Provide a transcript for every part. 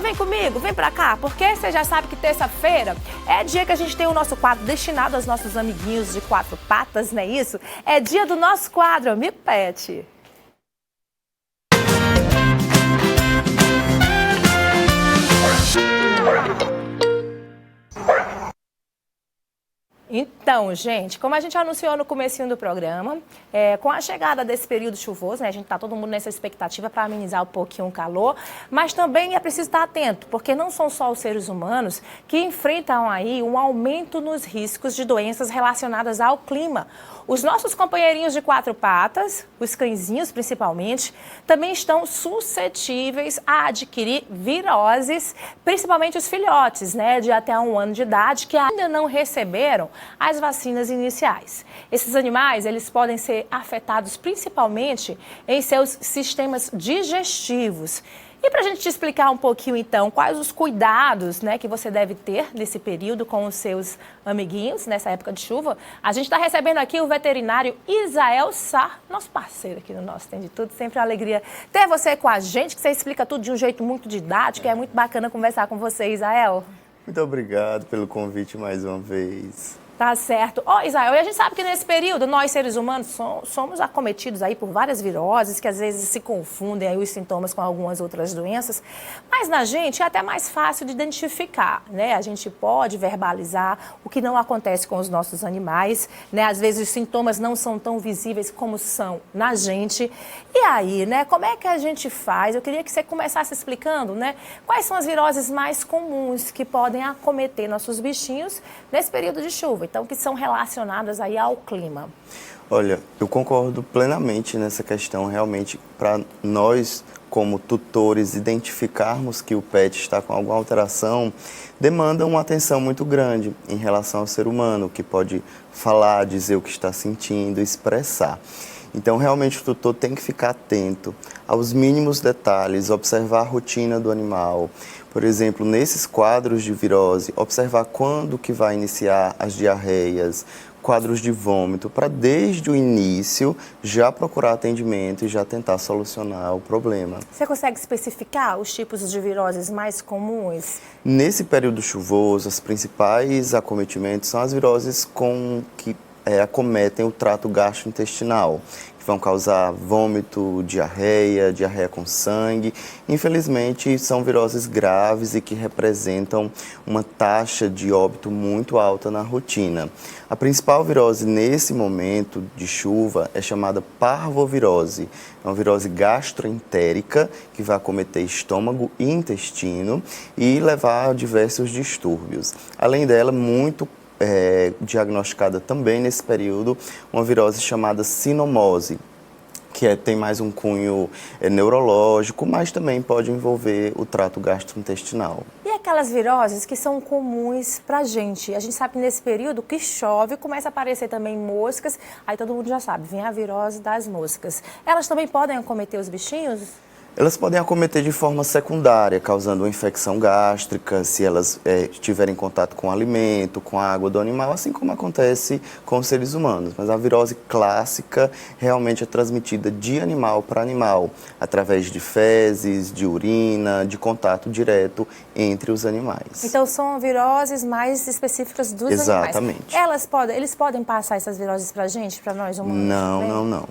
Agora vem comigo, vem pra cá, porque você já sabe que terça-feira é dia que a gente tem o nosso quadro destinado aos nossos amiguinhos de quatro patas, não é isso? É dia do nosso quadro Amigo Pet. Então, gente, como a gente anunciou no comecinho do programa, com a chegada desse período chuvoso, né, a gente está todo mundo nessa expectativa para amenizar um pouquinho o calor, mas também é preciso estar atento, porque não são só os seres humanos que enfrentam aí um aumento nos riscos de doenças relacionadas ao clima. Os nossos companheirinhos de quatro patas, os cãezinhos principalmente, também estão suscetíveis a adquirir viroses, principalmente os filhotes, né, de até 1 ano de idade, que ainda não receberam as vacinas iniciais. Esses animais, eles podem ser afetados principalmente em seus sistemas digestivos. E para a gente te explicar um pouquinho, então, quais os cuidados, né, que você deve ter nesse período com os seus amiguinhos, nessa época de chuva, a gente está recebendo aqui o veterinário Isael Sá, nosso parceiro aqui no nosso Tem de Tudo. Sempre uma alegria ter você com a gente, que você explica tudo de um jeito muito didático, é muito bacana conversar com você, Isael. Muito obrigado pelo convite mais uma vez. Tá certo. Isael, e a gente sabe que nesse período nós, seres humanos, somos acometidos aí por várias viroses que às vezes se confundem aí os sintomas com algumas outras doenças, mas na gente é até mais fácil de identificar, né? A gente pode verbalizar o que não acontece com os nossos animais, né? Às vezes os sintomas não são tão visíveis como são na gente. E aí, né, como é que a gente faz? Eu queria que você começasse explicando, né, quais são as viroses mais comuns que podem acometer nossos bichinhos nesse período de chuva. Então, que são relacionadas aí ao clima. Olha, eu concordo plenamente nessa questão. Realmente, para nós, como tutores, identificarmos que o pet está com alguma alteração, demanda uma atenção muito grande em relação ao ser humano, que pode falar, dizer o que está sentindo, expressar. Então, realmente, o tutor tem que ficar atento aos mínimos detalhes, observar a rotina do animal. Por exemplo, nesses quadros de virose, observar quando que vai iniciar as diarreias, quadros de vômito, para desde o início já procurar atendimento e já tentar solucionar o problema. Você consegue especificar os tipos de viroses mais comuns? Nesse período chuvoso, os principais acometimentos são as viroses que acometem o trato gastrointestinal, que vão causar vômito, diarreia com sangue. Infelizmente, são viroses graves e que representam uma taxa de óbito muito alta na rotina. A principal virose nesse momento de chuva é chamada parvovirose. É uma virose gastroentérica que vai acometer estômago e intestino e levar a diversos distúrbios. Além dela, muito diagnosticada também nesse período, uma virose chamada sinomose, que tem mais um cunho neurológico, mas também pode envolver o trato gastrointestinal. E aquelas viroses que são comuns pra gente? A gente sabe que nesse período que chove, começa a aparecer também moscas, aí todo mundo já sabe, vem a virose das moscas. Elas também podem acometer os bichinhos? Elas podem acometer de forma secundária, causando uma infecção gástrica, se elas tiverem contato com o alimento, com a água do animal, assim como acontece com os seres humanos. Mas a virose clássica realmente é transmitida de animal para animal, através de fezes, de urina, de contato direto entre os animais. Então são viroses mais específicas dos animais. Exatamente. Eles podem passar essas viroses para a gente, para nós humanos? Não.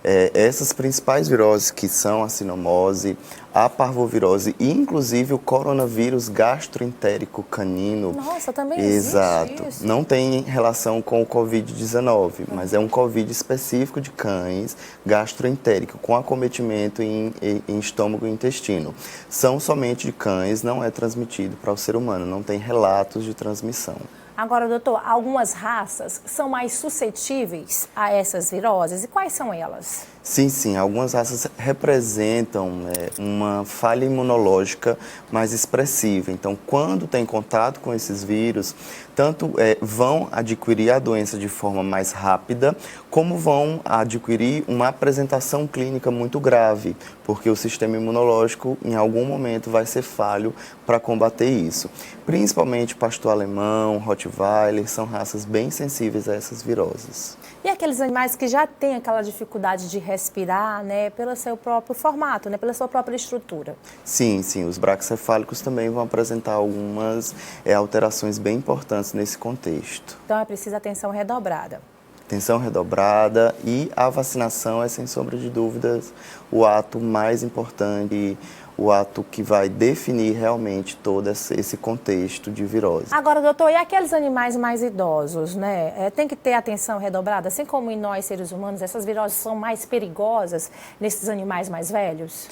Essas principais viroses que são a sinomose, a parvovirose e inclusive o coronavírus gastroentérico canino. Nossa, também exato, existe isso. Não tem relação com o Covid-19, mas é um Covid específico de cães gastroentérico, com acometimento em estômago e intestino. São somente de cães, não é transmitido para o ser humano, não tem relatos de transmissão. Agora, doutor, algumas raças são mais suscetíveis a essas viroses. E quais são elas? Sim. Algumas raças representam uma falha imunológica mais expressiva. Então, quando tem contato com esses vírus, tanto vão adquirir a doença de forma mais rápida, como vão adquirir uma apresentação clínica muito grave, porque o sistema imunológico, em algum momento, vai ser falho para combater isso. Principalmente pastor alemão, Rottweiler, são raças bem sensíveis a essas viroses. E aqueles animais que já têm aquela dificuldade de respirar, né, pelo seu próprio formato, né, pela sua própria estrutura. Sim, sim, os braquicefálicos também vão apresentar algumas alterações bem importantes nesse contexto. Então é preciso atenção redobrada. Atenção redobrada, e a vacinação é, sem sombra de dúvidas, o ato mais importante, o ato que vai definir realmente todo esse contexto de virose. Agora, doutor, e aqueles animais mais idosos, né? Tem que ter atenção redobrada, assim como em nós, seres humanos, essas viroses são mais perigosas nesses animais mais velhos?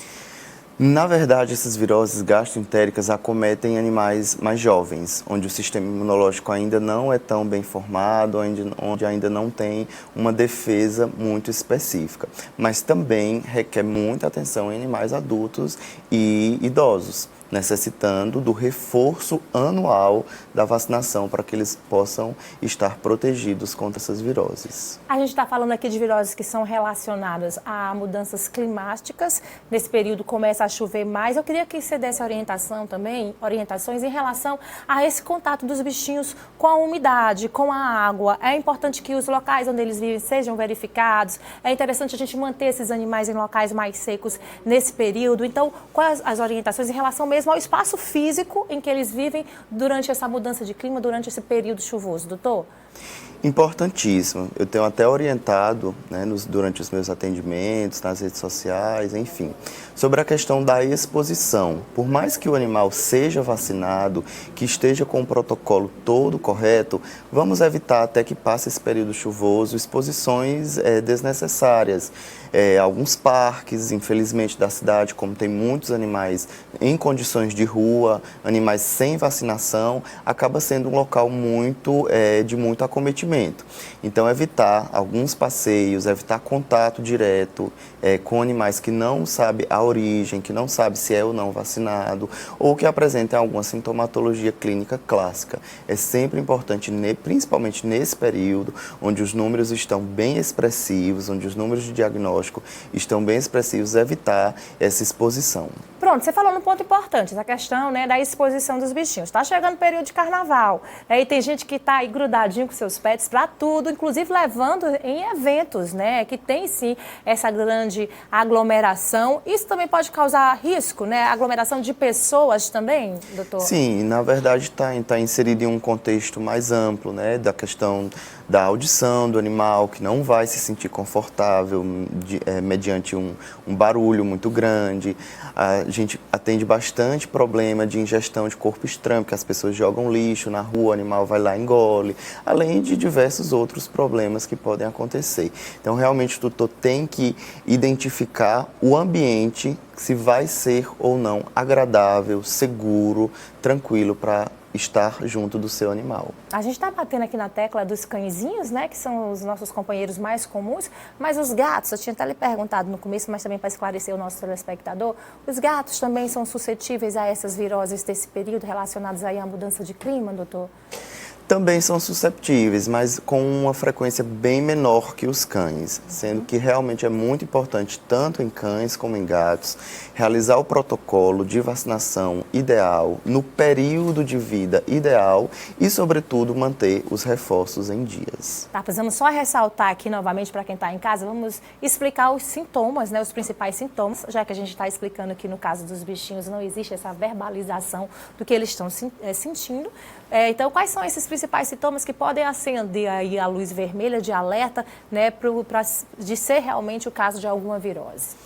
Na verdade, essas viroses gastroentéricas acometem animais mais jovens, onde o sistema imunológico ainda não é tão bem formado, onde ainda não tem uma defesa muito específica. Mas também requer muita atenção em animais adultos e idosos, necessitando do reforço anual da vacinação para que eles possam estar protegidos contra essas viroses. A gente está falando aqui de viroses que são relacionadas a mudanças climáticas. Nesse período começa a chover mais. Eu queria que você desse orientações em relação a esse contato dos bichinhos com a umidade, com a água. É importante que os locais onde eles vivem sejam verificados. É interessante a gente manter esses animais em locais mais secos nesse período. Então, quais as orientações em relação mesmo ao espaço físico em que eles vivem durante essa mudança de clima, durante esse período chuvoso, doutor? Importantíssimo. Eu tenho até orientado, né, durante os meus atendimentos, nas redes sociais, enfim, sobre a questão da exposição. Por mais que o animal seja vacinado, que esteja com o protocolo todo correto, vamos evitar até que passe esse período chuvoso exposições desnecessárias. Alguns parques, infelizmente, da cidade, como tem muitos animais em condições de rua, animais sem vacinação, acaba sendo um local de muito acometimento. Então, evitar alguns passeios, evitar contato direto com animais que não sabe a origem, que não sabe se é ou não vacinado, ou que apresentem alguma sintomatologia clínica clássica. É sempre importante, principalmente nesse período, onde os números estão bem expressivos, onde os números de diagnóstico estão bem expressivos, evitar essa exposição. Pronto, você falou num ponto importante, essa questão, né, da exposição dos bichinhos. Está chegando o período de carnaval, e tem gente que está aí grudadinho com seus pets para tudo, inclusive levando em eventos, né, que tem sim essa grande aglomeração. Isso também pode causar risco, né, aglomeração de pessoas também, doutor? Sim, na verdade está inserido em um contexto mais amplo, né, da questão da audição do animal, que não vai se sentir confortável mediante um barulho muito grande. A gente atende bastante problema de ingestão de corpo estranho, porque as pessoas jogam lixo na rua, o animal vai lá e engole, além de diversos outros problemas que podem acontecer. Então, realmente, o tutor tem que identificar o ambiente, se vai ser ou não agradável, seguro, tranquilo para estar junto do seu animal. A gente está batendo aqui na tecla dos cãezinhos, né, que são os nossos companheiros mais comuns, mas os gatos, eu tinha até lhe perguntado no começo, mas também para esclarecer o nosso telespectador, os gatos também são suscetíveis a essas viroses desse período relacionadas aí à mudança de clima, doutor? Também são susceptíveis, mas com uma frequência bem menor que os cães, sendo que realmente é muito importante, tanto em cães como em gatos, realizar o protocolo de vacinação ideal, no período de vida ideal e, sobretudo, manter os reforços em dias. Tá, precisamos só ressaltar aqui novamente para quem está em casa, vamos explicar os sintomas, né, os principais sintomas, já que a gente está explicando que no caso dos bichinhos não existe essa verbalização do que eles estão sentindo. Então, quais são esses principais sintomas que podem acender aí a luz vermelha de alerta, né, de ser realmente o caso de alguma virose?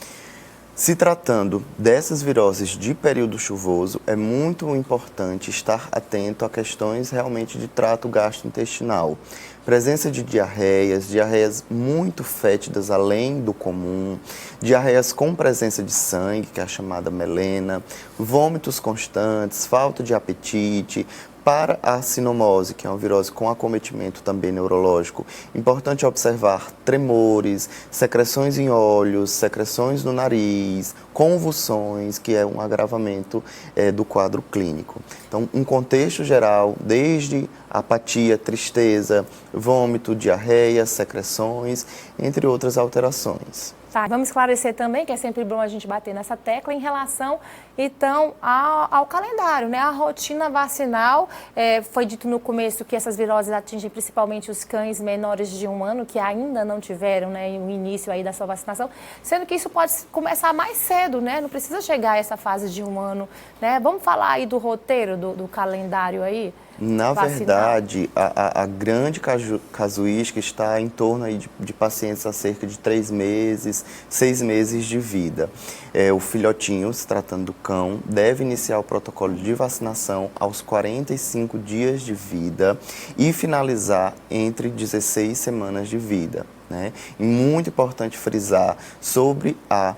Se tratando dessas viroses de período chuvoso, é muito importante estar atento a questões realmente de trato gastrointestinal. Presença de diarreias muito fétidas além do comum, diarreias com presença de sangue, que é a chamada melena, vômitos constantes, falta de apetite. Para a sinomose, que é uma virose com acometimento também neurológico, importante observar tremores, secreções em olhos, secreções no nariz, convulsões, que é um agravamento do quadro clínico. Então, um contexto geral, desde apatia, tristeza, vômito, diarreia, secreções, entre outras alterações. Tá, vamos esclarecer também, que é sempre bom a gente bater nessa tecla, em relação, então, ao calendário, né? A rotina vacinal, foi dito no começo que essas viroses atingem principalmente os cães menores de 1 ano, que ainda não tiveram, né, o início aí da sua vacinação, sendo que isso pode começar mais cedo, né? Não precisa chegar a essa fase de 1 ano, né? Vamos falar aí do roteiro, do calendário aí? Na verdade, a grande casuística está em torno aí de pacientes há cerca de 3 meses, 6 meses de vida. O filhotinho, se tratando do cão, deve iniciar o protocolo de vacinação aos 45 dias de vida e finalizar entre 16 semanas de vida, né? E muito importante frisar sobre a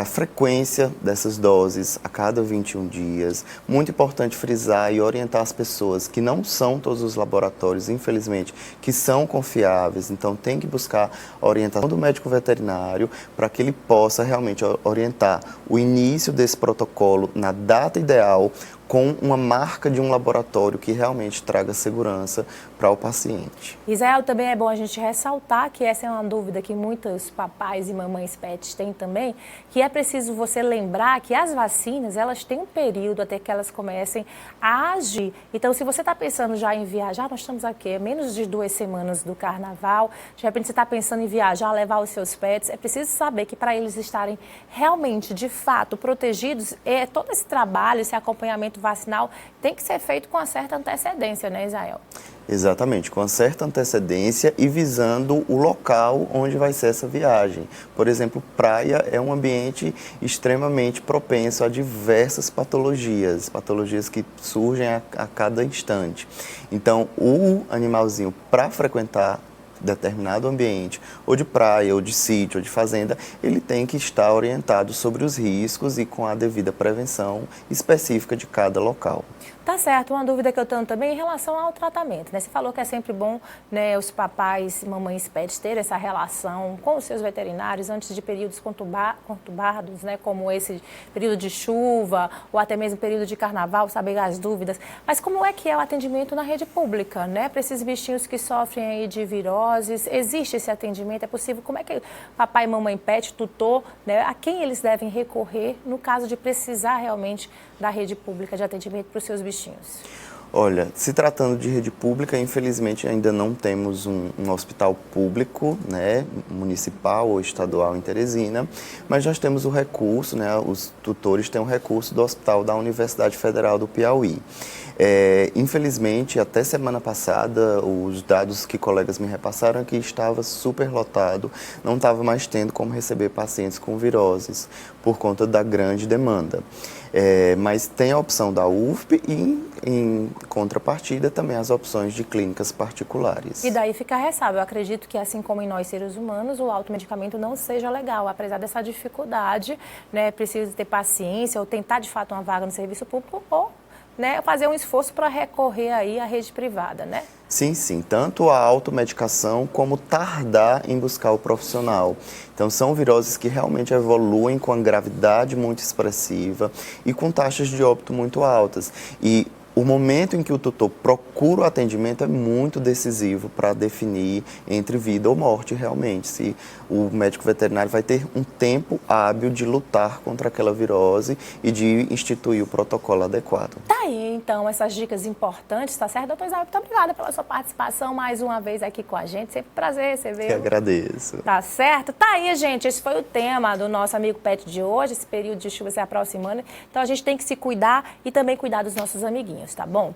frequência dessas doses a cada 21 dias. Muito importante frisar e orientar as pessoas que não são todos os laboratórios, infelizmente, que são confiáveis. Então, tem que buscar a orientação do médico veterinário para que ele possa realmente orientar o início desse protocolo na data ideal, com uma marca de um laboratório que realmente traga segurança para o paciente. Israel, também é bom a gente ressaltar que essa é uma dúvida que muitos papais e mamães pets têm também, que é preciso você lembrar que as vacinas, elas têm um período até que elas comecem a agir. Então, se você está pensando já em viajar, nós estamos aqui, menos de 2 semanas do carnaval, de repente você está pensando em viajar, levar os seus pets, é preciso saber que para eles estarem realmente, de fato, protegidos, todo esse trabalho, esse acompanhamento vacinal tem que ser feito com uma certa antecedência, né, Israel? Exatamente, com uma certa antecedência e visando o local onde vai ser essa viagem. Por exemplo, praia é um ambiente extremamente propenso a diversas patologias que surgem a cada instante. Então, o animalzinho, para frequentar determinado ambiente, ou de praia, ou de sítio, ou de fazenda, ele tem que estar orientado sobre os riscos e com a devida prevenção específica de cada local. Tá certo, uma dúvida que eu tenho também em relação ao tratamento, né? Você falou que é sempre bom, né, os papais e mamães pets terem essa relação com os seus veterinários antes de períodos conturbados, né, como esse período de chuva ou até mesmo período de carnaval, saber as dúvidas. Mas como é que é o atendimento na rede pública, né, para esses bichinhos que sofrem aí de viroses? Existe esse atendimento? É possível? Como é que papai, mamãe pet, tutor, né, a quem eles devem recorrer no caso de precisar realmente da rede pública de atendimento para os seus bichinhos? Olha, se tratando de rede pública, infelizmente ainda não temos um hospital público, né, municipal ou estadual em Teresina, mas nós temos o recurso, né, os tutores têm o recurso do Hospital da Universidade Federal do Piauí. Infelizmente, até semana passada, os dados que colegas me repassaram é que estava superlotado, não estava mais tendo como receber pacientes com viroses, por conta da grande demanda. Mas tem a opção da UFP e, em contrapartida, também as opções de clínicas particulares. E daí fica a ressalva. Eu acredito que, assim como em nós seres humanos, o automedicamento não seja legal, apesar dessa dificuldade, né? Precisa ter paciência ou tentar, de fato, uma vaga no serviço público ou, né, fazer um esforço para recorrer aí à rede privada, né? Sim, sim. Tanto a automedicação como tardar em buscar o profissional. Então, são viroses que realmente evoluem com a gravidade muito expressiva e com taxas de óbito muito altas. E o momento em que o tutor procura o atendimento é muito decisivo para definir entre vida ou morte realmente, se o médico veterinário vai ter um tempo hábil de lutar contra aquela virose e de instituir o protocolo adequado. Tá aí, então, essas dicas importantes, tá certo? Doutor Israel, muito obrigada pela sua participação mais uma vez aqui com a gente. Sempre um prazer receber. Que agradeço. Tá certo? Tá aí, gente. Esse foi o tema do nosso amigo pet de hoje, esse período de chuva se aproximando. Então, a gente tem que se cuidar e também cuidar dos nossos amiguinhos, tá bom?